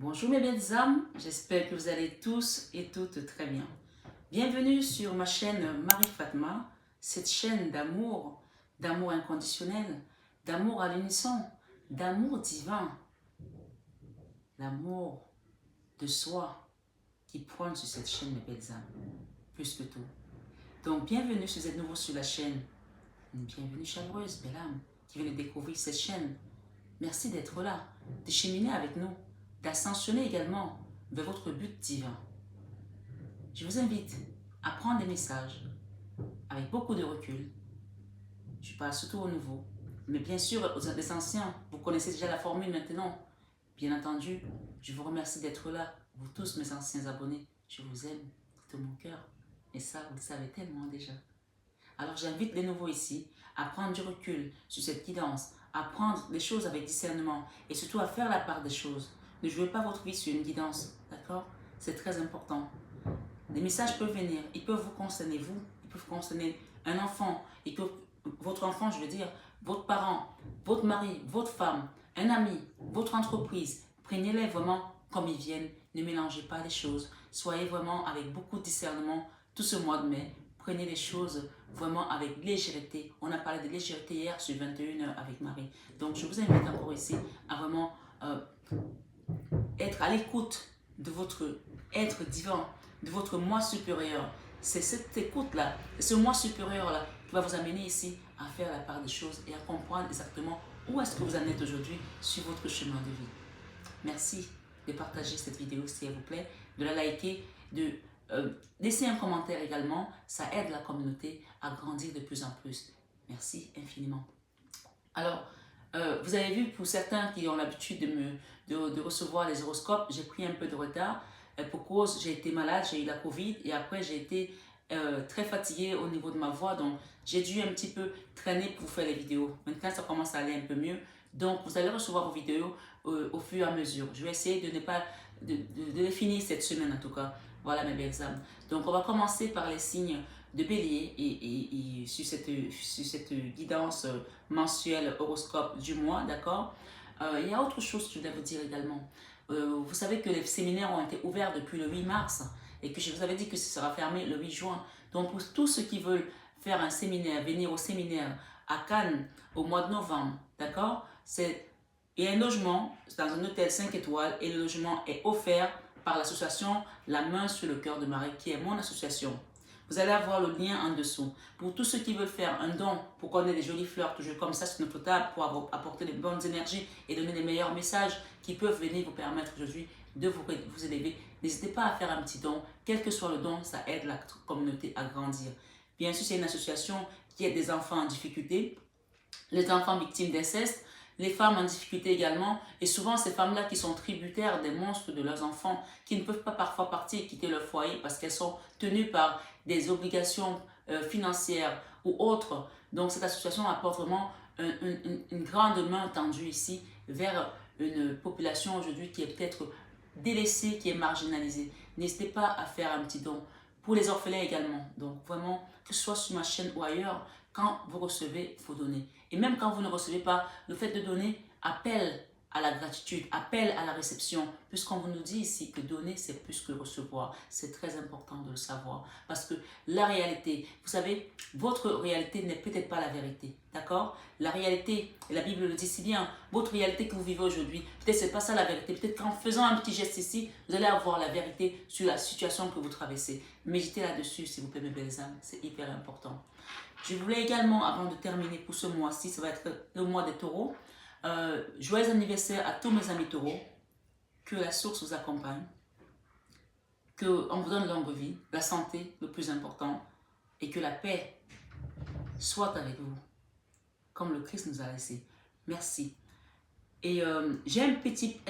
Bonjour mes belles âmes, j'espère que vous allez tous et toutes très bien. Bienvenue sur ma chaîne Marie Fatma, cette chaîne d'amour inconditionnel, d'amour à l'unisson, d'amour divin, l'amour de soi qui prône sur cette chaîne mes belles âmes, plus que tout. Donc bienvenue si vous êtes nouveau sur la chaîne, une bienvenue chaleureuse, belle âme, qui vient de découvrir cette chaîne. Merci d'être là, de cheminer avec nous, d'ascensionner également vers votre but divin. Je vous invite à prendre des messages avec beaucoup de recul. Je parle surtout aux nouveaux, mais bien sûr aux des anciens, vous connaissez déjà la formule maintenant. Bien entendu, je vous remercie d'être là, vous tous mes anciens abonnés. Je vous aime de tout mon cœur, et ça vous le savez tellement déjà. Alors j'invite les nouveaux ici à prendre du recul sur cette guidance, à prendre les choses avec discernement et surtout à faire la part des choses. Ne jouez pas votre vie sur une guidance, d'accord? C'est très important. Des messages peuvent venir, ils peuvent vous concerner vous, ils peuvent concerner un enfant, votre enfant je veux dire, votre parent, votre mari, votre femme, un ami, votre entreprise. Prenez-les vraiment comme ils viennent, ne mélangez pas les choses, soyez vraiment avec beaucoup de discernement tout ce mois de mai. Prenez les choses vraiment avec légèreté. On a parlé de légèreté hier sur 21h avec Marie. Donc je vous invite encore ici à vraiment être à l'écoute de votre être divin, de votre moi supérieur. C'est cette écoute-là, ce moi supérieur-là qui va vous amener ici à faire la part des choses et à comprendre exactement où est-ce que vous en êtes aujourd'hui sur votre chemin de vie. Merci de partager cette vidéo s'il vous plaît, de la liker, de laisser un commentaire également. Ça aide la communauté à grandir de plus en plus. Merci infiniment. Alors, vous avez vu, pour certains qui ont l'habitude de recevoir les horoscopes, j'ai pris un peu de retard. Pour cause, j'ai été malade, j'ai eu la Covid et après j'ai été très fatiguée au niveau de ma voix. Donc, j'ai dû un petit peu traîner pour faire les vidéos. Maintenant, ça commence à aller un peu mieux. Donc, vous allez recevoir vos vidéos au fur et à mesure. Je vais essayer de ne pas de les finir cette semaine en tout cas. Voilà mes belles âmes. Donc, on va commencer par les signes de bélier et sur cette guidance mensuelle horoscope du mois, d'accord. Il y a autre chose que je voulais vous dire également. Vous savez que les séminaires ont été ouverts depuis le 8 mars et que je vous avais dit que ce sera fermé le 8 juin. Donc pour tous ceux qui veulent faire un séminaire, venir au séminaire à Cannes au mois de novembre, d'accord, il y a un logement dans un hôtel 5 étoiles et le logement est offert par l'association La Main sur le Cœur de Marie, qui est mon association. Vous allez avoir le lien en dessous. Pour tous ceux qui veulent faire un don, pour qu'on ait des jolies fleurs toujours comme ça sur notre table, pour apporter les bonnes énergies et donner les meilleurs messages qui peuvent venir vous permettre aujourd'hui de vous élever, n'hésitez pas à faire un petit don. Quel que soit le don, ça aide la communauté à grandir. Bien sûr, c'est une association qui aide des enfants en difficulté, les enfants victimes d'inceste, les femmes en difficulté également, et souvent ces femmes-là qui sont tributaires des monstres de leurs enfants, qui ne peuvent pas parfois partir et quitter leur foyer parce qu'elles sont tenues par des obligations financières ou autres. Donc cette association apporte vraiment une grande main tendue ici vers une population aujourd'hui qui est peut-être délaissée, qui est marginalisée. N'hésitez pas à faire un petit don. Pour les orphelins également. Donc vraiment, que ce soit sur ma chaîne ou ailleurs, quand vous recevez, il faut donner. Et même quand vous ne recevez pas, le fait de donner appelle à la gratitude, appelle à la réception, puisqu'on vous nous dit ici que donner, c'est plus que recevoir. C'est très important de le savoir, parce que la réalité, vous savez, votre réalité n'est peut-être pas la vérité, d'accord? La réalité, et la Bible le dit si bien, votre réalité que vous vivez aujourd'hui, peut-être c'est pas ça la vérité, peut-être qu'en faisant un petit geste ici, vous allez avoir la vérité sur la situation que vous traversez. Méditez là-dessus, s'il vous plaît, mes belles âmes, c'est hyper important. Je voulais également, avant de terminer pour ce mois-ci, ça va être le mois des taureaux, joyeux anniversaire à tous mes amis taureaux, que la source vous accompagne, qu'on vous donne longue vie, la santé le plus important, et que la paix soit avec vous, comme le Christ nous a laissé. Merci. Et j'ai une petite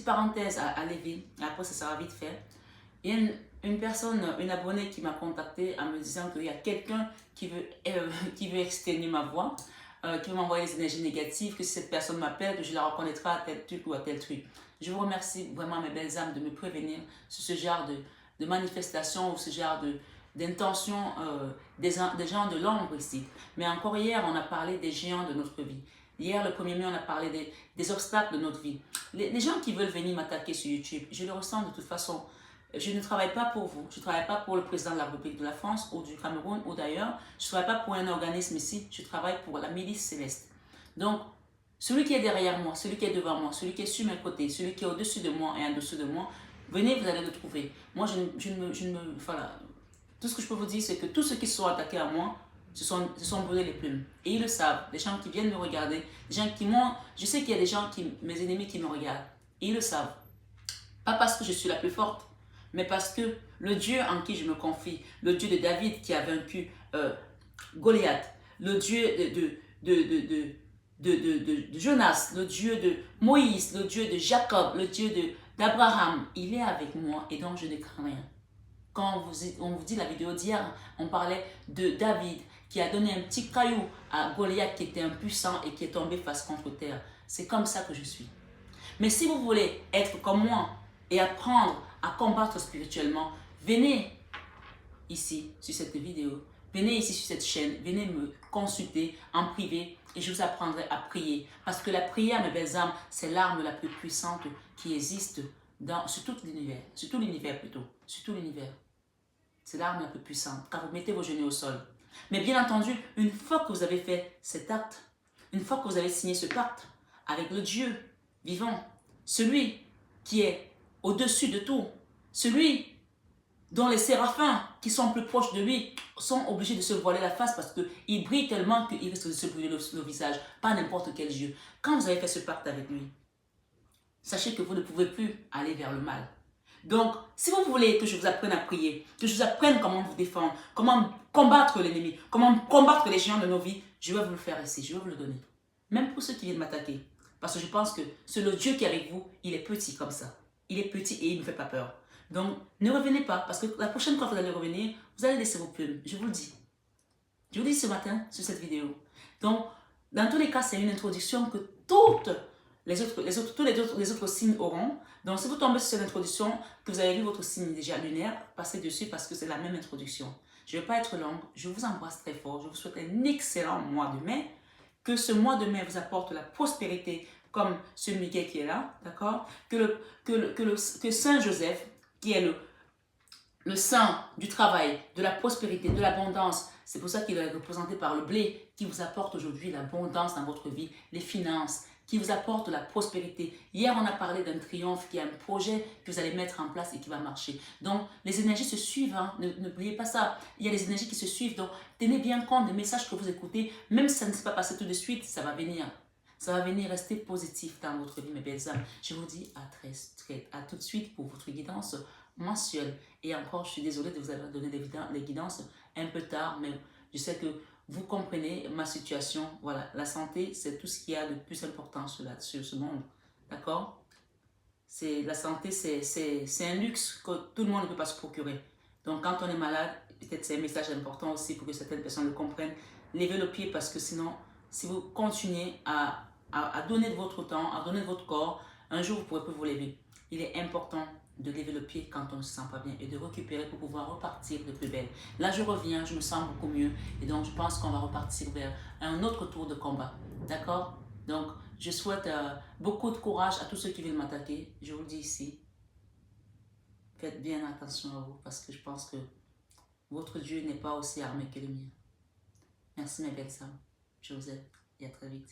parenthèse à lever, après ça sera vite fait. Il y a une personne, une abonnée qui m'a contacté en me disant qu'il y a quelqu'un qui veut exténuer ma voix, qui veut m'envoyer des énergies négatives, que si cette personne m'appelle, que je la reconnaîtrai à tel truc ou à tel truc. Je vous remercie vraiment, mes belles âmes, de me prévenir sur ce genre de manifestation ou ce genre d'intention des gens de l'ombre ici. Mais encore hier, on a parlé des géants de notre vie. Hier, le 1er mai, on a parlé des obstacles de notre vie. Les gens qui veulent venir m'attaquer sur YouTube, je le ressens de toute façon. Je ne travaille pas pour vous. Je ne travaille pas pour le président de la République de la France ou du Cameroun ou d'ailleurs. Je ne travaille pas pour un organisme ici. Je travaille pour la milice céleste. Donc, celui qui est derrière moi, celui qui est devant moi, celui qui est sur mes côtés, celui qui est au-dessus de moi et en dessous de moi, venez, vous allez le trouver. Moi, voilà. Tout ce que je peux vous dire, c'est que tous ceux qui sont attaqués à moi, se sont brûlés les plumes. Et ils le savent. Les gens qui viennent me regarder, les gens qui m'ont... Je sais qu'il y a des gens, mes ennemis qui me regardent. Et ils le savent. Pas parce que je suis la plus forte, mais parce que le Dieu en qui je me confie, le Dieu de David qui a vaincu Goliath, le Dieu de Jonas, le Dieu de Moïse, le Dieu de Jacob, le Dieu d'Abraham, il est avec moi et donc je ne crains rien. Quand on vous dit la vidéo d'hier, on parlait de David qui a donné un petit caillou à Goliath qui était impuissant et qui est tombé face contre terre. C'est comme ça que je suis. Mais si vous voulez être comme moi et apprendre à combattre spirituellement, venez ici sur cette vidéo, venez ici sur cette chaîne, venez me consulter en privé et je vous apprendrai à prier. Parce que la prière, mes belles âmes, c'est l'arme la plus puissante qui existe sur tout l'univers. Sur tout l'univers plutôt. Sur tout l'univers. C'est l'arme la plus puissante quand vous mettez vos genoux au sol. Mais bien entendu, une fois que vous avez fait cet acte, une fois que vous avez signé ce pacte avec le Dieu vivant, celui qui est au-dessus de tout, celui dont les séraphins qui sont plus proches de lui sont obligés de se voiler la face parce qu'il brille tellement qu'il risque de se brûler le visage, pas n'importe quel Dieu. Quand vous avez fait ce pacte avec lui, sachez que vous ne pouvez plus aller vers le mal. Donc, si vous voulez que je vous apprenne à prier, que je vous apprenne comment vous défendre, comment combattre l'ennemi, comment combattre les géants de nos vies, je vais vous le faire ici, je vais vous le donner. Même pour ceux qui viennent m'attaquer. Parce que je pense que c'est le Dieu qui est avec vous, il est petit comme ça. Il est petit et il ne me fait pas peur. Donc, ne revenez pas, parce que la prochaine fois que vous allez revenir, vous allez laisser vos plumes, je vous le dis. Je vous le dis ce matin sur cette vidéo. Donc, dans tous les cas, c'est une introduction que tous les autres signes auront. Donc, si vous tombez sur cette introduction, que vous avez vu votre signe déjà lunaire, passez dessus parce que c'est la même introduction. Je ne vais pas être longue, je vous embrasse très fort, je vous souhaite un excellent mois de mai. Que ce mois de mai vous apporte la prospérité comme ce Miguel qui est là, d'accord? Que Saint Joseph, qui est le saint du travail, de la prospérité, de l'abondance, c'est pour ça qu'il est représenté par le blé qui vous apporte aujourd'hui l'abondance dans votre vie, les finances, qui vous apporte la prospérité. Hier, on a parlé d'un triomphe qui est un projet que vous allez mettre en place et qui va marcher. Donc, les énergies se suivent, hein. N'oubliez pas ça. Il y a les énergies qui se suivent, donc tenez bien compte des messages que vous écoutez, même si ça ne s'est pas passé tout de suite, ça va venir. Ça va venir rester positif dans votre vie, mes belles âmes. Je vous dis à tout de suite pour votre guidance mensuelle. Et encore, je suis désolée de vous avoir donné des guidances un peu tard, mais je sais que vous comprenez ma situation. Voilà, la santé, c'est tout ce qu'il y a de plus important sur ce monde. D'accord? La santé, c'est un luxe que tout le monde ne peut pas se procurer. Donc, quand on est malade, peut-être c'est un message important aussi pour que certaines personnes le comprennent. Levez le pied parce que sinon, si vous continuez à donner de votre temps, à donner de votre corps, un jour, vous ne pourrez plus vous lever. Il est important de lever le pied quand on ne se sent pas bien et de récupérer pour pouvoir repartir de plus belle. Là, je reviens, je me sens beaucoup mieux et donc je pense qu'on va repartir vers un autre tour de combat. D'accord? Donc, je souhaite beaucoup de courage à tous ceux qui veulent m'attaquer. Je vous le dis ici. Faites bien attention à vous parce que je pense que votre Dieu n'est pas aussi armé que le mien. Merci mes belles sœurs. Je vous aime et à très vite.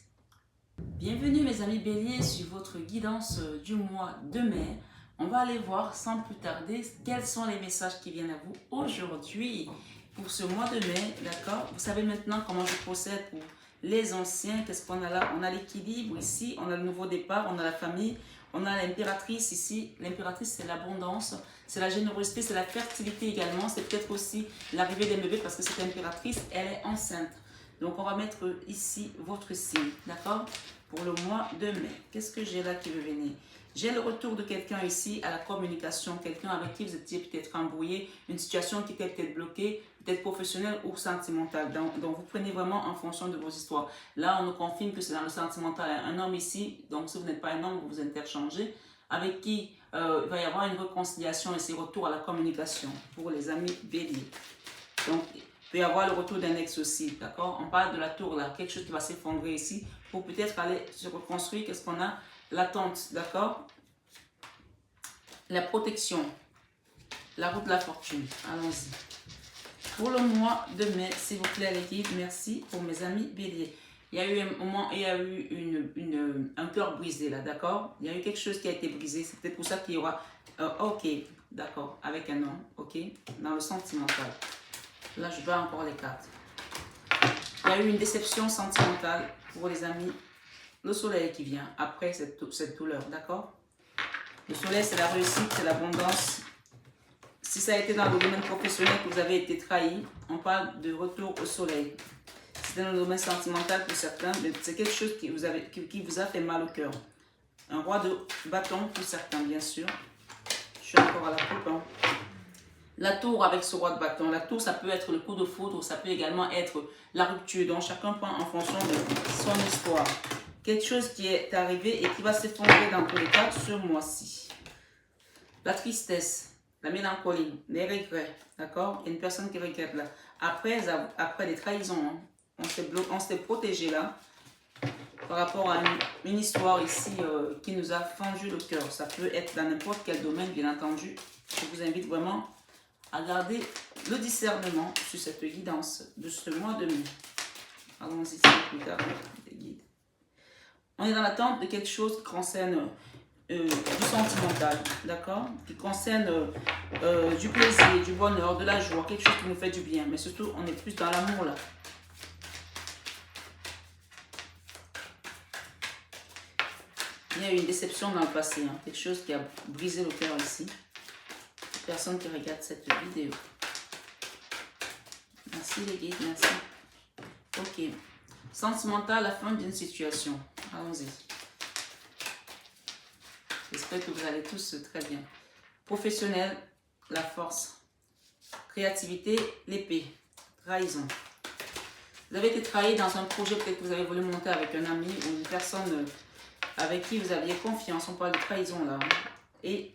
Bienvenue mes amis béliers sur votre guidance du mois de mai. On va aller voir sans plus tarder quels sont les messages qui viennent à vous aujourd'hui pour ce mois de mai, d'accord? Vous savez maintenant comment je procède pour les anciens. Qu'est-ce qu'on a là? On a l'équilibre ici, on a le nouveau départ, on a la famille, on a l'impératrice ici. L'impératrice, c'est l'abondance, c'est la générosité, c'est la fertilité également. C'est peut-être aussi l'arrivée des bébés parce que cette impératrice, elle est enceinte. Donc, on va mettre ici votre signe, d'accord? Pour le mois de mai. Qu'est-ce que j'ai là qui veut venir? J'ai le retour de quelqu'un ici à la communication, quelqu'un avec qui vous étiez peut-être embrouillé, une situation qui était peut-être bloquée, peut-être professionnelle ou sentimentale. Donc, vous prenez vraiment en fonction de vos histoires. Là, on nous confirme que c'est dans le sentimental. Un homme ici, donc si vous n'êtes pas un homme, vous vous interchangez, avec qui il va y avoir une réconciliation et c'est retour à la communication pour les amis béliers. Donc, il peut y avoir le retour d'un ex aussi, d'accord? On parle de la tour là, quelque chose qui va s'effondrer ici pour peut-être aller se reconstruire. Qu'est-ce qu'on a? L'attente, d'accord? La protection, la route de la fortune. Allons-y. Pour le mois de mai, s'il vous plaît, les guides, merci pour mes amis béliers. Il y a eu un moment, il y a eu un cœur brisé là, d'accord? Il y a eu quelque chose qui a été brisé. C'est peut-être pour ça qu'il y aura, ok, d'accord, avec un homme, ok, dans le sentimental. Là, je vois encore les cartes. Il y a eu une déception sentimentale pour les amis. Le soleil qui vient après cette douleur, d'accord? Le soleil, c'est la réussite, c'est l'abondance. Si ça a été dans le domaine professionnel que vous avez été trahi, on parle de retour au soleil. C'est dans le domaine sentimental pour certains, mais c'est quelque chose qui vous a fait mal au cœur. Un roi de bâton pour certains, bien sûr. Je suis encore à la coupe. Hein. La tour avec ce roi de bâton. La tour, ça peut être le coup de foudre, ça peut également être la rupture. Donc, chacun prend en fonction de son histoire. Quelque chose qui est arrivé et qui va s'effondrer dans tous les cas ce mois-ci. La tristesse, la mélancolie, les regrets, d'accord? Il y a une personne qui regrette là. Après des trahisons, hein, on s'est protégé là par rapport à une histoire ici qui nous a fendu le cœur. Ça peut être dans n'importe quel domaine, bien entendu. Je vous invite vraiment à garder le discernement sur cette guidance de ce mois de mai. Allons-y, plus tard, les guides. On est dans l'attente de quelque chose qui concerne du sentimental, d'accord? Qui concerne du plaisir, du bonheur, de la joie, quelque chose qui nous fait du bien. Mais surtout, on est plus dans l'amour là. Il y a eu une déception dans le passé, hein, quelque chose qui a brisé le cœur ici. Personne qui regarde cette vidéo. Merci les guides, merci. Ok. Sentimental, la fin d'une situation. Allons-y. J'espère que vous allez tous très bien. Professionnel, la force. Créativité, l'épée. Trahison. Vous avez été trahi dans un projet, peut-être que vous avez voulu monter avec un ami ou une personne avec qui vous aviez confiance. On parle de trahison là. Et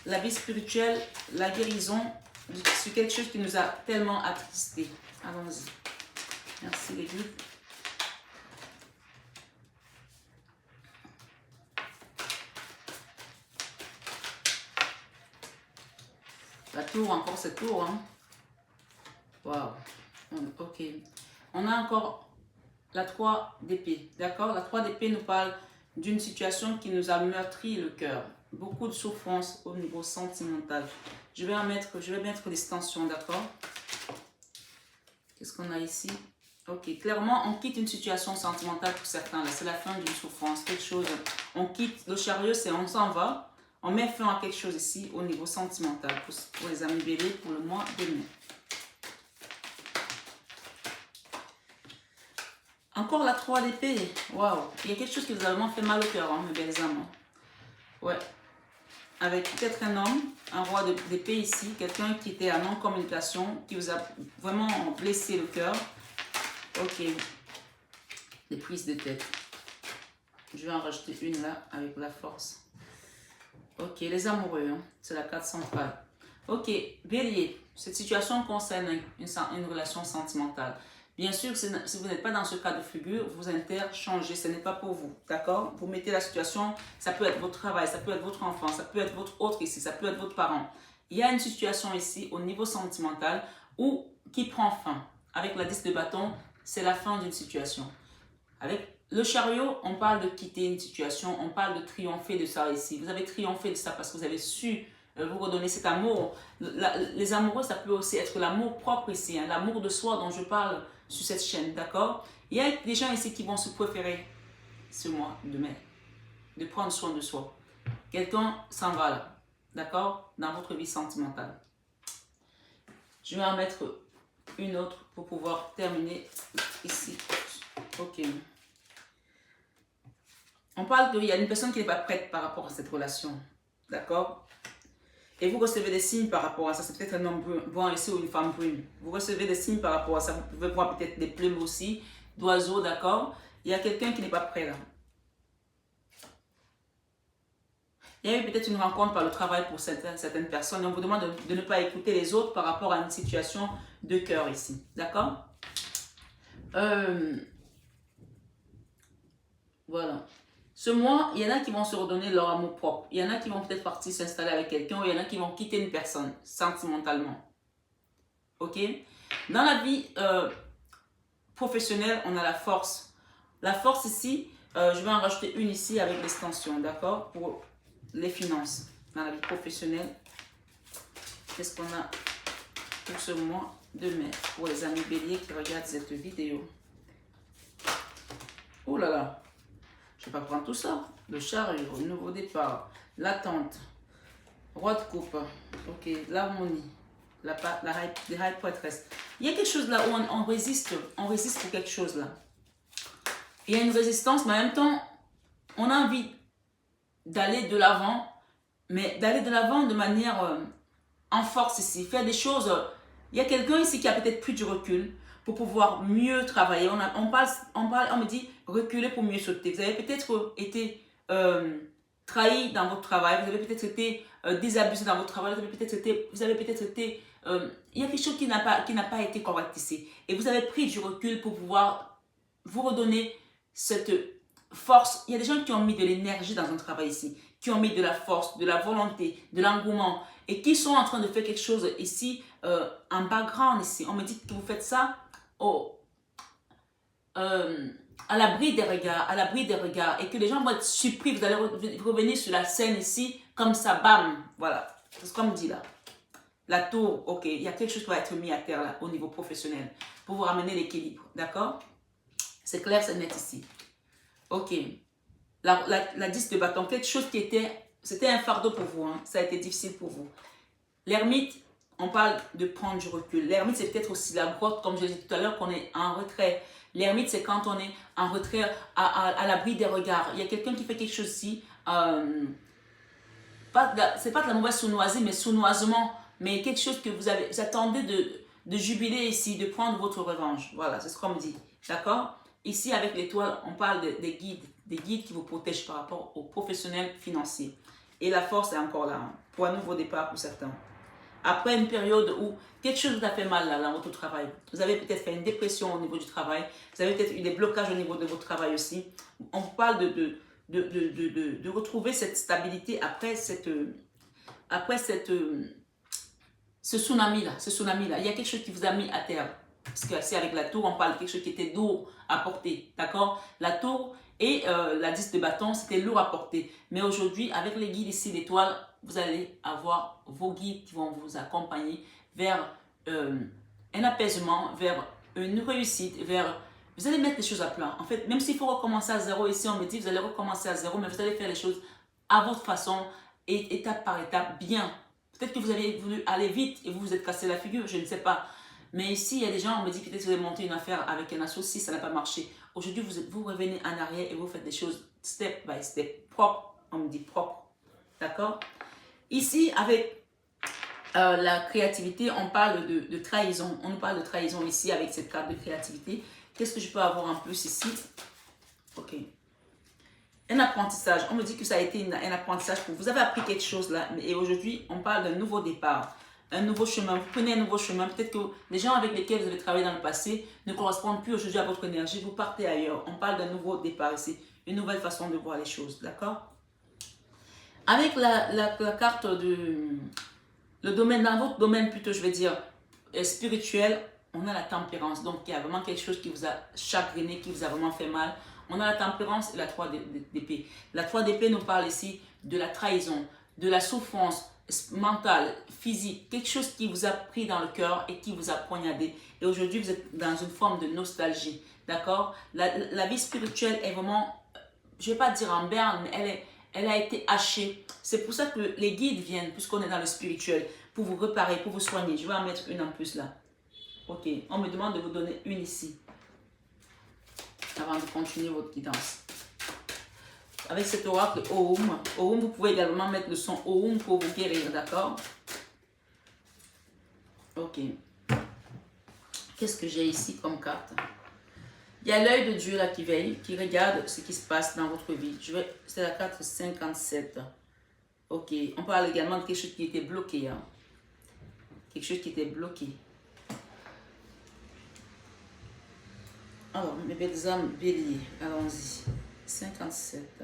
la vie spirituelle, la guérison, c'est quelque chose qui nous a tellement attristés. Allons-y. Merci les guides. La tour, encore cette tour. Hein. Waouh. Ok. On a encore la 3 d'épée. D'accord? La 3 d'épée nous parle d'une situation qui nous a meurtri le cœur. Beaucoup de souffrance au niveau sentimental. Je vais mettre des tensions, d'accord? Qu'est-ce qu'on a ici? Ok, clairement, on quitte une situation sentimentale pour certains. Là, c'est la fin d'une souffrance, quelque chose. On quitte le chariot, c'est on s'en va. On met fin à quelque chose ici au niveau sentimental pour les amis béliers pour le mois de mai. Encore la 3 d'épée. Waouh, il y a quelque chose qui vous a vraiment fait mal au cœur, hein, mes belles amants. Ouais. Avec peut-être un homme, un roi d'épée ici, quelqu'un qui était en non-communication, qui vous a vraiment blessé le cœur. Ok. Des prises de tête. Je vais en rajouter une là, avec la force. Ok, les amoureux, hein, c'est la carte centrale. Ok, bélier, cette situation concerne une relation sentimentale. Bien sûr, si vous n'êtes pas dans ce cas de figure, vous interchangez, ce n'est pas pour vous, d'accord? Vous mettez la situation, ça peut être votre travail, ça peut être votre enfant, ça peut être votre autre ici, ça peut être votre parent. Il y a une situation ici au niveau sentimental qui prend fin. Avec la 10 de bâton, c'est la fin d'une situation. Avec le chariot, on parle de quitter une situation, on parle de triompher de ça ici. Vous avez triomphé de ça parce que vous avez su vous redonner cet amour. Les amoureux, ça peut aussi être l'amour propre ici, hein, l'amour de soi dont je parle sur cette chaîne, d'accord? Il y a des gens ici qui vont se préférer ce mois de mai, de prendre soin de soi. Quelqu'un s'en va là, d'accord? Dans votre vie sentimentale. Je vais en mettre une autre pour pouvoir terminer ici. Ok. On parle qu'il y a une personne qui n'est pas prête par rapport à cette relation, d'accord? Et vous recevez des signes par rapport à ça. C'est peut-être un homme brun ici ou une femme brune. Vous recevez des signes par rapport à ça. Vous pouvez voir peut-être des plumes aussi, d'oiseaux, d'accord? Il y a quelqu'un qui n'est pas prêt là. Il y a eu peut-être une rencontre par le travail pour certaines personnes. On vous demande de ne pas écouter les autres par rapport à une situation de cœur ici, d'accord? Voilà. Ce mois, il y en a qui vont se redonner leur amour propre. Il y en a qui vont peut-être partir s'installer avec quelqu'un ou il y en a qui vont quitter une personne sentimentalement. Ok? Dans la vie professionnelle, on a la force. La force ici, je vais en rajouter une ici avec l'extension, d'accord? Pour les finances. Dans la vie professionnelle, qu'est-ce qu'on a pour ce mois de mai? Pour les amis béliers qui regardent cette vidéo. Oh là là! Je ne vais pas prendre tout ça. Le chariot, le nouveau départ, l'attente, roi de coupe, ok, l'harmonie, les high poitresse. Il y a quelque chose là où on résiste pour quelque chose là. Il y a une résistance, mais en même temps, on a envie d'aller de l'avant, mais d'aller de l'avant de manière en force ici, faire des choses. Il y a quelqu'un ici qui a peut-être plus du recul pour pouvoir mieux travailler. On me dit reculer pour mieux sauter. Vous avez peut-être été trahi dans votre travail, vous avez peut-être été désabusé dans votre travail, vous avez peut-être été, il y a quelque chose qui n'a pas été correct ici. Et vous avez pris du recul pour pouvoir vous redonner cette force. Il y a des gens qui ont mis de l'énergie dans un travail ici, qui ont mis de la force, de la volonté, de l'engouement et qui sont en train de faire quelque chose ici en background ici. On me dit que vous faites ça à l'abri des regards, et que les gens vont être surpris. Vous allez revenir sur la scène ici, comme ça, bam, voilà. C'est ce qu'on me dit là. La tour, ok, il y a quelque chose qui va être mis à terre là, au niveau professionnel, pour vous ramener l'équilibre, d'accord? C'est clair, c'est net ici. Ok. La 10 de bâton, quelque chose qui c'était un fardeau pour vous, hein. Ça a été difficile pour vous. L'ermite, on parle de prendre du recul. L'ermite, c'est peut-être aussi la grotte, comme je l'ai dit tout à l'heure, qu'on est en retrait. L'ermite, c'est quand on est en retrait à l'abri des regards. Il y a quelqu'un qui fait quelque chose ici. C'est pas de la mauvaise sournoiserie, mais sournoisement. Mais quelque chose que vous attendez de jubiler ici, de prendre votre revanche. Voilà, c'est ce qu'on me dit. D'accord? Ici, avec l'étoile, on parle des guides qui vous protègent par rapport aux professionnels financiers. Et la force est encore là, hein, pour un nouveau départ pour certains. Après une période où quelque chose vous a fait mal là, dans votre travail, vous avez peut-être fait une dépression au niveau du travail, vous avez peut-être eu des blocages au niveau de votre travail aussi. On vous parle de retrouver cette stabilité après ce tsunami-là. Il y a quelque chose qui vous a mis à terre. Parce que c'est avec la tour, on parle de quelque chose qui était lourd à porter. D'accord? La tour et la 10 de bâton, c'était lourd à porter. Mais aujourd'hui, avec les guides ici, l'étoile, vous allez avoir vos guides qui vont vous accompagner vers un apaisement, vers une réussite, vous allez mettre les choses à plat. En fait, même s'il faut recommencer à zéro, ici on me dit, vous allez recommencer à zéro, mais vous allez faire les choses à votre façon et étape par étape, bien. Peut-être que vous avez voulu aller vite et vous vous êtes cassé la figure, je ne sais pas. Mais ici, il y a des gens, on me dit peut-être que vous avez monté une affaire avec un associé, ça n'a pas marché. Aujourd'hui, vous revenez en arrière et vous faites des choses step by step, propre. On me dit propre. D'accord? Ici, avec la créativité, on parle de trahison. On nous parle de trahison ici avec cette carte de créativité. Qu'est-ce que je peux avoir en plus ici? Ok. Un apprentissage. On me dit que ça a été un apprentissage pour vous. Vous avez appris quelque chose là. Et aujourd'hui, on parle d'un nouveau départ. Un nouveau chemin. Vous prenez un nouveau chemin. Peut-être que les gens avec lesquels vous avez travaillé dans le passé ne correspondent plus aujourd'hui à votre énergie. Vous partez ailleurs. On parle d'un nouveau départ ici. Une nouvelle façon de voir les choses. D'accord? Avec la carte le domaine, dans votre domaine plutôt, je vais dire, spirituel, on a la tempérance. Donc, il y a vraiment quelque chose qui vous a chagriné, qui vous a vraiment fait mal. On a la tempérance et la 3 d'épée. La 3 d'épée nous parle ici de la trahison, de la souffrance mentale, physique, quelque chose qui vous a pris dans le cœur et qui vous a poignardé. Et aujourd'hui, vous êtes dans une forme de nostalgie. D'accord? La vie spirituelle est vraiment, je ne vais pas dire en berne, mais elle a été hachée. C'est pour ça que les guides viennent, puisqu'on est dans le spirituel, pour vous réparer, pour vous soigner. Je vais en mettre une en plus là. Ok, on me demande de vous donner une ici, avant de continuer votre guidance. Avec cet oracle Oum, vous pouvez également mettre le son Oum pour vous guérir, d'accord? Ok. Qu'est-ce que j'ai ici comme carte? Il y a l'œil de Dieu là qui veille, qui regarde ce qui se passe dans votre vie. C'est la carte 57. Ok. On parle également de quelque chose qui était bloqué. Hein. Quelque chose qui était bloqué. Alors, mes belles âmes béliers, allons-y. 57.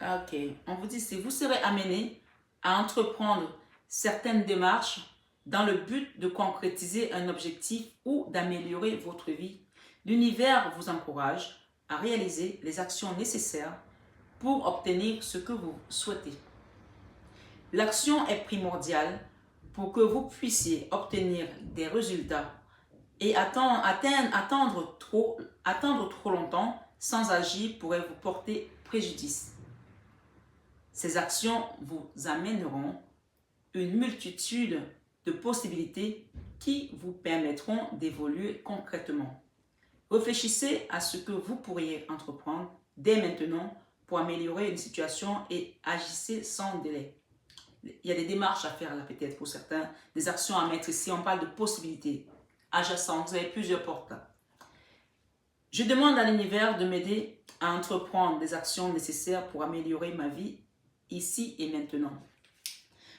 Ok. On vous dit ici, vous serez amené à entreprendre certaines démarches dans le but de concrétiser un objectif ou d'améliorer votre vie. L'univers vous encourage à réaliser les actions nécessaires pour obtenir ce que vous souhaitez. L'action est primordiale pour que vous puissiez obtenir des résultats et attendre trop longtemps sans agir pourrait vous porter préjudice. Ces actions vous amèneront une multitude de possibilités qui vous permettront d'évoluer concrètement. Réfléchissez à ce que vous pourriez entreprendre dès maintenant pour améliorer une situation et agissez sans délai. Il y a des démarches à faire là peut-être pour certains, des actions à mettre ici. On parle de possibilités adjacentes. Vous avez plusieurs portes là. Je demande à l'univers de m'aider à entreprendre des actions nécessaires pour améliorer ma vie ici et maintenant.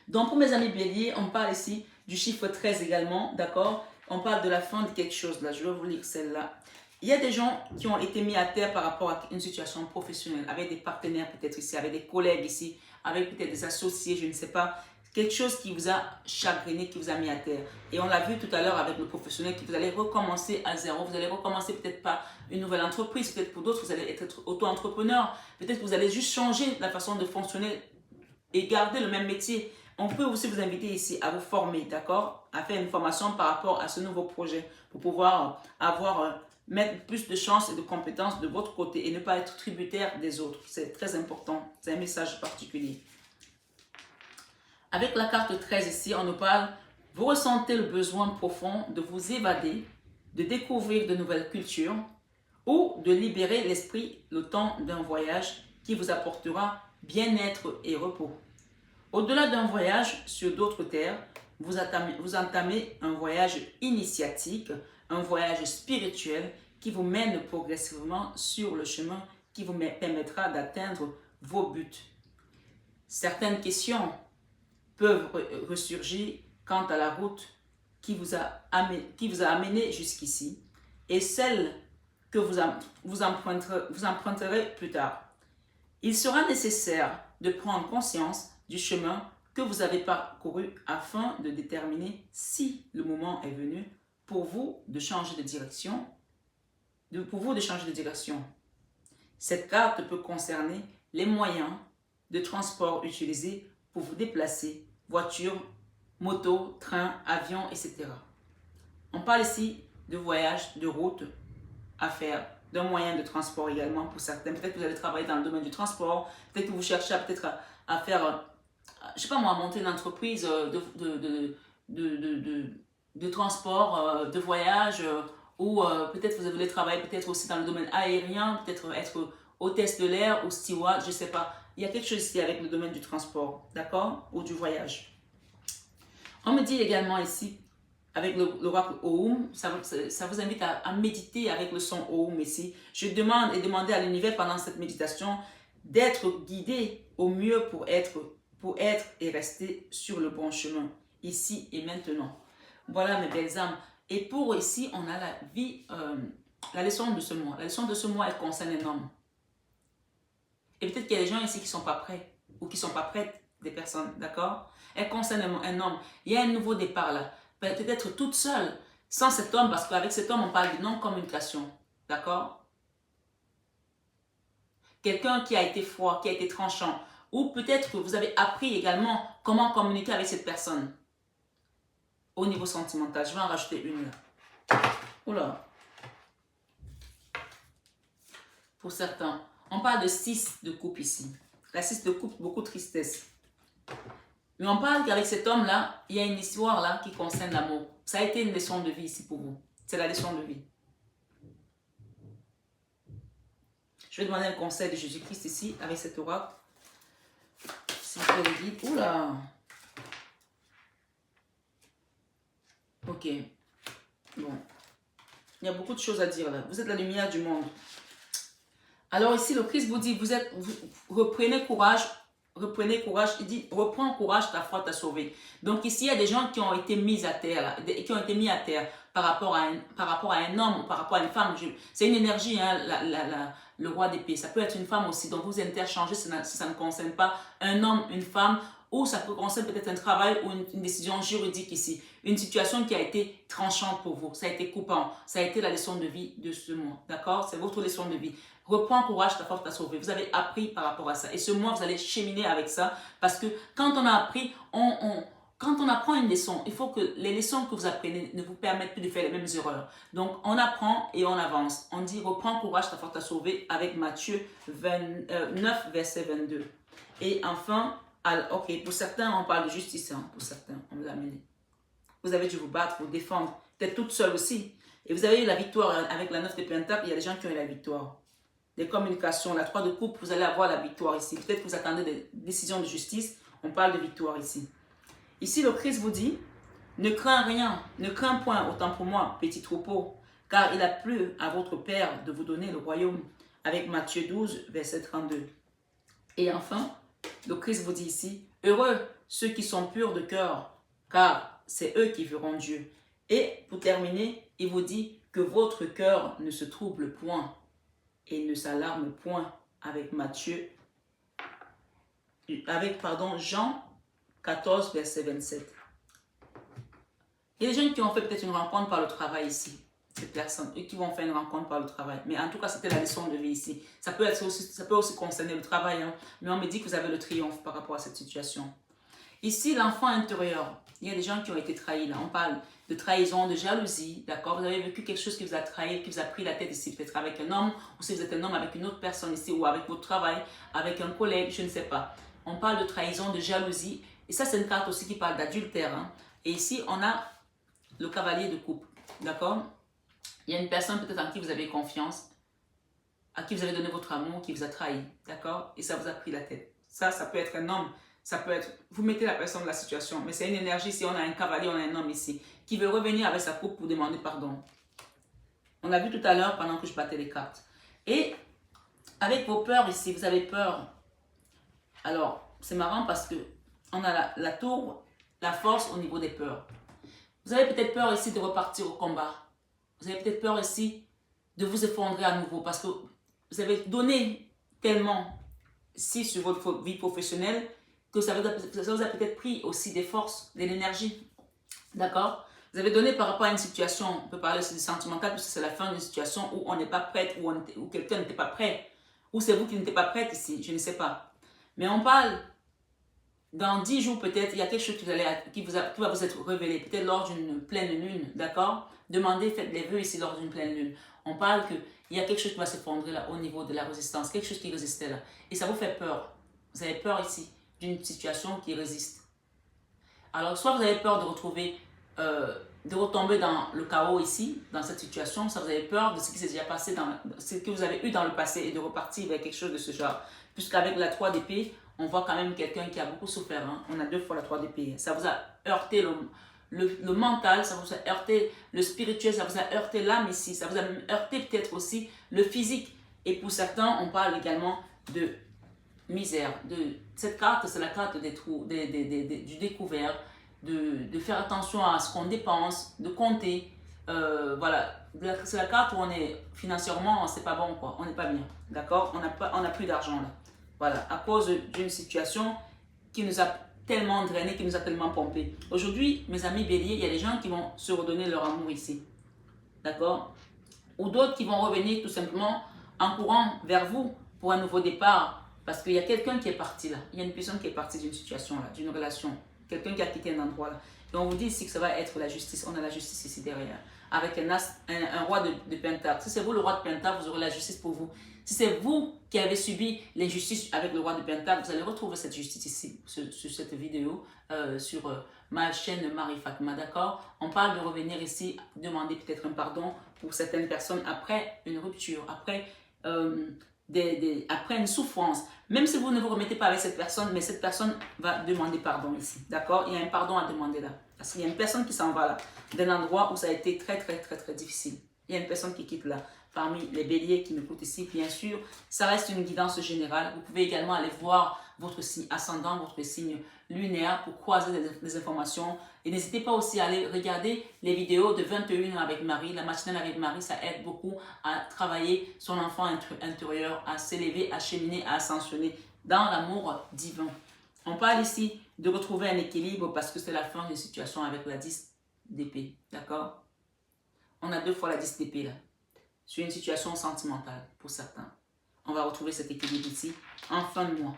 Donc pour mes amis béliers, on parle ici du chiffre 13 également, d'accord? On parle de la fin de quelque chose là. Je vais vous lire celle-là. Il y a des gens qui ont été mis à terre par rapport à une situation professionnelle, avec des partenaires peut-être ici, avec des collègues ici, avec peut-être des associés, je ne sais pas. Quelque chose qui vous a chagriné, qui vous a mis à terre. Et on l'a vu tout à l'heure avec le professionnel, que vous allez recommencer à zéro. Vous allez recommencer peut-être pas une nouvelle entreprise, peut-être pour d'autres, vous allez être auto-entrepreneur. Peut-être que vous allez juste changer la façon de fonctionner et garder le même métier. On peut aussi vous inviter ici à vous former, d'accord? À faire une formation par rapport à ce nouveau projet pour pouvoir mettre plus de chances et de compétences de votre côté et ne pas être tributaire des autres. C'est très important. C'est un message particulier. Avec la carte 13 ici, on nous parle, vous ressentez le besoin profond de vous évader, de découvrir de nouvelles cultures ou de libérer l'esprit le temps d'un voyage qui vous apportera bien-être et repos. Au-delà d'un voyage sur d'autres terres, vous entamez un voyage initiatique, un voyage spirituel qui vous mène progressivement sur le chemin qui vous permettra d'atteindre vos buts. Certaines questions peuvent ressurgir quant à la route qui vous a amené jusqu'ici et celles que vous emprunterez plus tard. Il sera nécessaire de prendre conscience du chemin que vous avez parcouru afin de déterminer si le moment est venu pour vous de changer de direction. Cette carte peut concerner les moyens de transport utilisés pour vous déplacer, voiture, moto, train, avion, etc. On parle ici de voyage, de route à faire, d'un moyen de transport également pour certains. Peut-être que vous allez travailler dans le domaine du transport, peut-être que vous cherchez à faire, je sais pas moi, à monter une entreprise de transport, de voyage, ou peut-être vous voulez travailler peut-être aussi dans le domaine aérien, peut-être être hôtesse de l'air ou steward, je sais pas. Il y a quelque chose ici avec le domaine du transport, d'accord, ou du voyage. On me dit également ici, avec l'oracle Oum, ça vous invite à méditer avec le son Oum ici. Je demande à l'univers pendant cette méditation d'être guidé au mieux pour être et rester sur le bon chemin, ici et maintenant. Voilà mes belles âmes. Et pour ici, on a la leçon de ce mois. La leçon de ce mois, elle concerne un homme. Et peut-être qu'il y a des gens ici qui ne sont pas prêts ou qui ne sont pas prêtes, des personnes, d'accord? Elle concerne un homme. Il y a un nouveau départ là. Peut-être toute seule, sans cet homme, parce qu'avec cet homme, on parle de non-communication, d'accord? Quelqu'un qui a été froid, qui a été tranchant, ou peut-être que vous avez appris également comment communiquer avec cette personne au niveau sentimental. Je vais en rajouter une là. Oula. Pour certains, on parle de 6 de coupe ici. La 6 de coupe, beaucoup de tristesse. Mais on parle qu'avec cet homme-là, il y a une histoire là qui concerne l'amour. Ça a été une leçon de vie ici pour vous. C'est la leçon de vie. Je vais demander un conseil de Jésus-Christ ici, avec cet oracle. Si vous pouvez le dire. Oula! Ok. Bon. Il y a beaucoup de choses à dire là. Vous êtes la lumière du monde. Alors ici, le Christ vous dit, vous reprenez courage reprenez courage. Il dit, reprends courage, ta foi t'a sauvé. Donc ici, il y a des gens qui ont été mis à terre, là, qui ont été mis à terre par rapport à un homme ou par rapport à une femme. C'est une énergie, hein, le roi d'épée. Ça peut être une femme aussi. Donc vous interchangez si ça ne concerne pas un homme, une femme, ou ça peut concerner peut-être un travail ou une décision juridique ici. Une situation qui a été tranchante pour vous. Ça a été coupant. Ça a été la leçon de vie de ce mois. D'accord? C'est votre leçon de vie. Reprends courage, ta force t'a sauvé. Vous avez appris par rapport à ça. Et ce mois, vous allez cheminer avec ça. Parce que quand on a appris, quand on apprend une leçon, il faut que les leçons que vous apprenez ne vous permettent plus de faire les mêmes erreurs. Donc, on apprend et on avance. On dit, reprends courage, ta force t'a sauvé avec Matthieu 9, verset 22. Et enfin, ok, pour certains, on parle de justice. Hein, pour certains, on vous l'a amené. Vous avez dû vous battre, vous défendre. Peut-être toute seule aussi. Et vous avez eu la victoire avec la 9 de Pentacles. Il y a des gens qui ont eu la victoire. Des communications, la 3 de coupe, vous allez avoir la victoire ici. Peut-être que vous attendez des décisions de justice. On parle de victoire ici. Ici, le Christ vous dit, ne crains rien, ne crains point, autant pour moi, petit troupeau, car il a plu à votre Père de vous donner le royaume. Avec Matthieu 12, verset 32. Et enfin, le Christ vous dit ici, heureux ceux qui sont purs de cœur, car c'est eux qui verront Dieu. Et pour terminer, il vous dit que votre cœur ne se trouble point et ne s'alarme point avec Jean 14, verset 27. Il y a des gens qui ont fait peut-être une rencontre par le travail ici. Ces personnes, eux qui vont faire une rencontre par le travail. Mais en tout cas, c'était la leçon de vie ici. Ça peut aussi concerner le travail. Hein, mais on me dit que vous avez le triomphe par rapport à cette situation. Ici, l'enfant intérieur. Il y a des gens qui ont été trahis là. On parle de trahison, de jalousie. D'accord? Vous avez vécu quelque chose qui vous a trahi, qui vous a pris la tête ici. Peut-être avec un homme, ou si vous êtes un homme avec une autre personne ici, ou avec votre travail, avec un collègue, je ne sais pas. On parle de trahison, de jalousie. Et ça, c'est une carte aussi qui parle d'adultère. Hein. Et ici, on a le cavalier de coupe. D'accord? Il y a une personne peut-être en qui vous avez confiance, à qui vous avez donné votre amour, qui vous a trahi. D'accord? Et ça vous a pris la tête. Ça peut être un homme. Ça peut être, vous mettez la personne dans la situation, mais c'est une énergie. Si on a un cavalier, on a un homme ici, qui veut revenir avec sa coupe pour demander pardon. On l'a vu tout à l'heure pendant que je battais les cartes. Et avec vos peurs ici, vous avez peur. Alors, c'est marrant parce que on a la tour, la force au niveau des peurs. Vous avez peut-être peur ici de repartir au combat. Vous avez peut-être peur ici de vous effondrer à nouveau parce que vous avez donné tellement ici sur votre vie professionnelle que ça vous a peut-être pris aussi des forces, de l'énergie. D'accord? Vous avez donné par rapport à une situation, on peut parler aussi du sentimental, parce que c'est la fin d'une situation où on n'est pas prête, où quelqu'un n'était pas prêt, ou c'est vous qui n'étiez pas prête ici, je ne sais pas. Mais on parle, dans 10 jours peut-être, il y a quelque chose qui va vous être révélé, peut-être lors d'une pleine lune, d'accord? Demandez, faites les vœux ici lors d'une pleine lune. On parle qu'il y a quelque chose qui va s'effondrer là au niveau de la résistance, quelque chose qui résistait là. Et ça vous fait peur. Vous avez peur ici d'une situation qui résiste. Alors, soit vous avez peur de retrouver, de retomber dans le chaos ici, dans cette situation, soit vous avez peur de ce qui s'est déjà passé, ce que vous avez eu dans le passé et de repartir vers quelque chose de ce genre. Puisqu'avec la 3 d'épée, on voit quand même quelqu'un qui a beaucoup souffert. Hein. On a 2 fois la 3 d'épée. Ça vous a heurté le mental, ça vous a heurté le spirituel, ça vous a heurté l'âme ici, ça vous a heurté peut-être aussi le physique. Et pour certains, on parle également de misère. Cette carte, c'est la carte des trous, du découvert, de faire attention à ce qu'on dépense, de compter. Voilà, c'est la carte où on est financièrement, c'est pas bon quoi, on n'est pas bien, d'accord? On n'a plus d'argent là. Voilà, à cause d'une situation qui nous a tellement drainé, qui nous a tellement pompé. Aujourd'hui, mes amis béliers, il y a des gens qui vont se redonner leur amour ici, d'accord? Ou d'autres qui vont revenir tout simplement en courant vers vous pour un nouveau départ. Parce qu'il y a quelqu'un qui est parti là. Il y a une personne qui est partie d'une situation là, d'une relation. Quelqu'un qui a quitté un endroit là. Et on vous dit ici que ça va être la justice. On a la justice ici derrière. Avec un roi de Pentacles. Si c'est vous le roi de Pentacles, vous aurez la justice pour vous. Si c'est vous qui avez subi l'injustice avec le roi de Pentacles, vous allez retrouver cette justice ici, sur cette vidéo, sur ma chaîne Marie Fatma, d'accord? On parle de revenir ici, demander peut-être un pardon pour certaines personnes après une rupture, après après une souffrance. Même si vous ne vous remettez pas avec cette personne, mais cette personne va demander pardon ici, d'accord? Il y a un pardon à demander là. Parce qu'il y a une personne qui s'en va là, d'un endroit où ça a été très, très, très, très difficile. Il y a une personne qui quitte là. parmi les béliers qui m'écoutent ici, bien sûr, ça reste une guidance générale. Vous pouvez également aller voir votre signe ascendant, votre signe lunaire pour croiser des informations. Et n'hésitez pas aussi à aller regarder les vidéos de 21h avec Marie. La matinale avec Marie, ça aide beaucoup à travailler son enfant intérieur, à s'élever, à cheminer, à ascensionner dans l'amour divin. On parle ici de retrouver un équilibre parce que c'est la fin d'une situation avec la 10 d'épée. D'accord? On a 2 fois la 10 d'épée là. Sur une situation sentimentale pour certains. On va retrouver cet équilibre ici en fin de mois.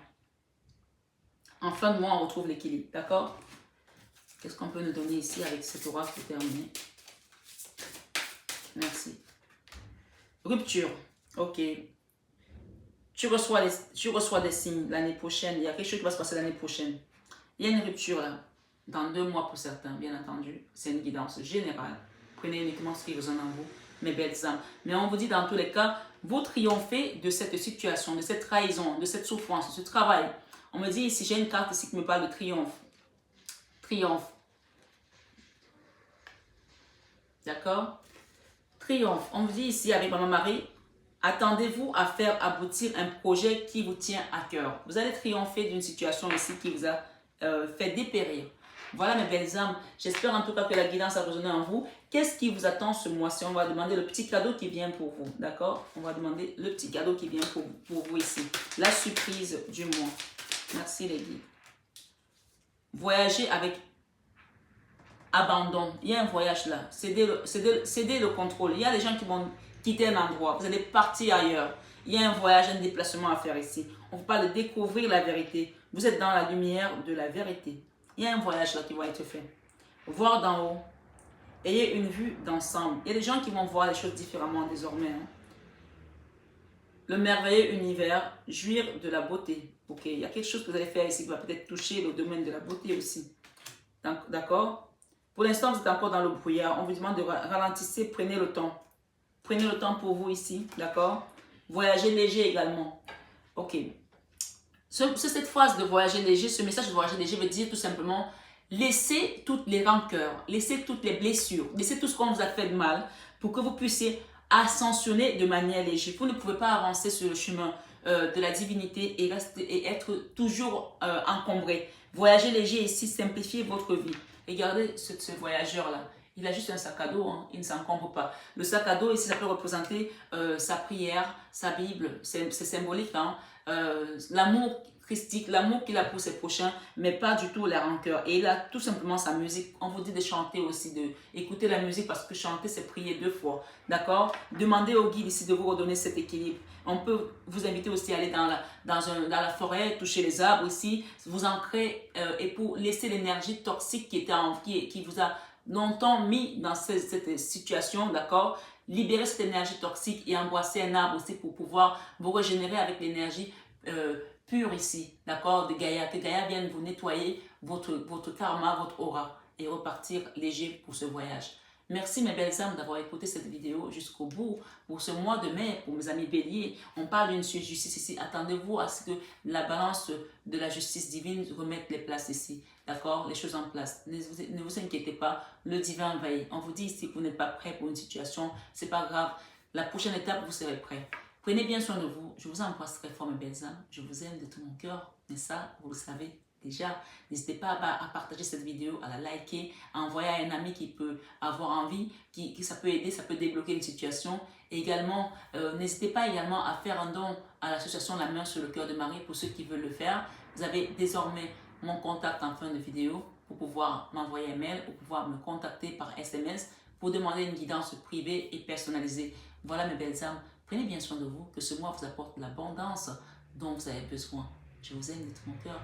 En fin de mois, on retrouve l'équilibre. D'accord? Qu'est-ce qu'on peut nous donner ici avec cet oracle pour terminer? Merci. Rupture. Ok. Tu reçois des signes l'année prochaine. Il y a quelque chose qui va se passer l'année prochaine. Il y a une rupture là. Dans 2 mois pour certains, bien entendu. C'est une guidance générale. Prenez uniquement ce qui résonne en vous, mes belles âmes. Mais on vous dit dans tous les cas, vous triomphez de cette situation, de cette trahison, de cette souffrance, de ce travail. On me dit ici, j'ai une carte ici qui me parle de triomphe. Triomphe. D'accord? Triomphe. On vous dit ici avec Maman Marie, attendez-vous à faire aboutir un projet qui vous tient à cœur. Vous allez triompher d'une situation ici qui vous a fait dépérir. Voilà mes belles âmes. J'espère en tout cas que la guidance a résonné en vous. Qu'est-ce qui vous attend ce mois-ci? On va demander le petit cadeau qui vient pour vous. D'accord? On va demander le petit cadeau qui vient pour vous ici. La surprise du mois. Merci les guides. Voyager avec abandon. Il y a un voyage là. Cédez le contrôle. Il y a des gens qui vont quitter un endroit. Vous allez partir ailleurs. Il y a un voyage, un déplacement à faire ici. On vous parle de découvrir la vérité. Vous êtes dans la lumière de la vérité. Il y a un voyage là qui va être fait. Voir d'en haut. Ayez une vue d'ensemble. Il y a des gens qui vont voir les choses différemment désormais. Hein. Le merveilleux univers, jouir de la beauté. Ok, il y a quelque chose que vous allez faire ici qui va peut-être toucher le domaine de la beauté aussi. D'accord? Pour l'instant, vous êtes encore dans le brouillard. On vous demande de ralentir, prenez le temps. Prenez le temps pour vous ici. D'accord? Voyager léger également. Ok. Cette phrase de voyager léger, ce message de voyager léger veut dire tout simplement laissez toutes les rancœurs, laissez toutes les blessures, laissez tout ce qu'on vous a fait de mal pour que vous puissiez ascensionner de manière légère. Vous ne pouvez pas avancer sur le chemin de la divinité et être toujours encombré. Voyager léger ici, simplifiez votre vie. Regardez ce voyageur-là. Il a juste un sac à dos, hein. Il ne s'encombre pas. Le sac à dos ici, ça peut représenter sa prière, sa Bible, c'est symbolique, hein. L'amour christique, l'amour qu'il a pour ses prochains, mais pas du tout la rancœur. Et il a tout simplement sa musique. On vous dit de chanter aussi, d'écouter la musique parce que chanter, c'est prier 2 fois. D'accord? Demandez au guide ici de vous redonner cet équilibre. On peut vous inviter aussi à aller dans la forêt, toucher les arbres ici, vous ancrer et pour laisser l'énergie toxique qui vous a longtemps mis dans cette situation, d'accord? Libérer cette énergie toxique et embrasser un arbre aussi pour pouvoir vous régénérer avec l'énergie pure ici, d'accord, de Gaïa. Que Gaïa vienne vous nettoyer votre karma, votre aura et repartir léger pour ce voyage. Merci mes belles âmes d'avoir écouté cette vidéo jusqu'au bout. Pour ce mois de mai, pour mes amis béliers, on parle d'une justice ici. Attendez-vous à ce que la balance de la justice divine remette les places ici. D'accord? Les choses en place. Ne vous inquiétez pas, le divin veille. On vous dit ici que vous n'êtes pas prêt pour une situation. C'est pas grave. La prochaine étape, vous serez prêt. Prenez bien soin de vous. Je vous embrasse très fort mes belles âmes. Je vous aime de tout mon cœur. Mais ça, vous le savez déjà. N'hésitez pas à partager cette vidéo, à la liker, à envoyer à un ami qui peut avoir envie, qui ça peut aider, ça peut débloquer une situation. Et également, n'hésitez pas également à faire un don à l'association La Main sur le Cœur de Marie pour ceux qui veulent le faire. Vous avez désormais mon contact en fin de vidéo pour pouvoir m'envoyer un mail ou pouvoir me contacter par SMS pour demander une guidance privée et personnalisée. Voilà mes belles âmes. Prenez bien soin de vous, que ce mois vous apporte l'abondance dont vous avez besoin. Je vous aime de tout mon cœur.